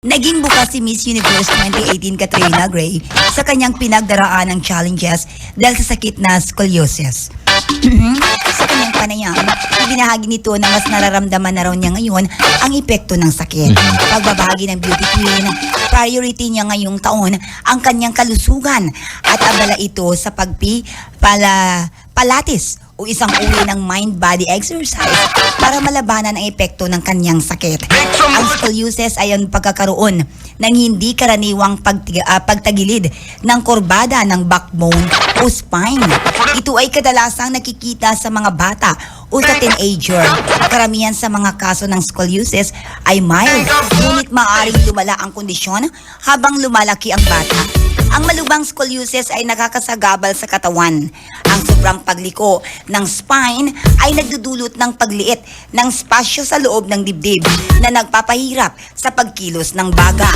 Naging bukas si Miss Universe 2018 Katrina Gray sa kanyang pinagdaraan ng challenges dahil sa sakit na scoliosis. Sa kanyang panayam, ibinahagi nito na mas nararamdaman na raw niya ngayon ang epekto ng sakit. Pagbabahagi ng beauty queen, priority niya ngayong taon ang kanyang kalusugan at abala ito sa palatis o isang uri ng mind-body exercise para malabanan ang epekto ng kanyang sakit. Ang scoliosis ay ang pagkakaroon ng hindi karaniwang pagtagilid ng kurbada ng backbone o spine. Ito ay kadalasang nakikita sa mga bata o sa teenager. Karamihan sa mga kaso ng scoliosis ay mild, ngunit maaaring lumala ang kondisyon habang lumalaki ang bata. Ang malubhang scoliosis ay nakakasagabal sa katawan. Ang sobrang pagliko ng spine ay nagdudulot ng pagliit ng spasyo sa loob ng dibdib na nagpapahirap sa pagkilos ng baga.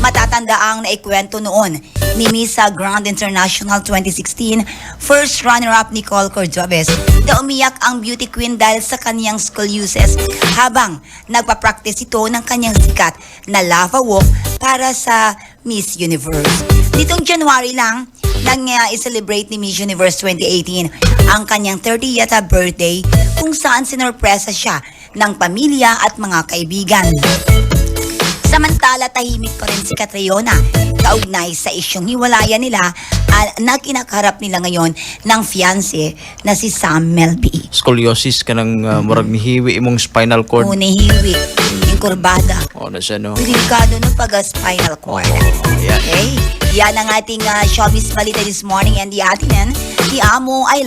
Matatandaang naikwento noon ni Miss Grand International 2016 first runner-up Nicole Cordobes na umiyak ang beauty queen dahil sa kanyang scoliosis habang nagpa-practice ito ng kanyang sikat na lava walk para sa Miss Universe. Nitong January lang, nang i-celebrate ni Miss Universe 2018 ang kanyang 30th birthday kung saan sinorpresa siya ng pamilya at mga kaibigan. Samantala, tahimik pa rin si Catriona kaugnay sa isyong hiwalayan nila na kinakaharap nila ngayon ng fiancé na si Sam Melby. Scoliosis ka ng murag nihiwi imong spinal cord. O nihiwi, yung kurbada. O na siya, no? Delikado ng pag-spinal cord. Yan. Okay? Yan ang ating showbiz balita this morning and the atin, di amo ay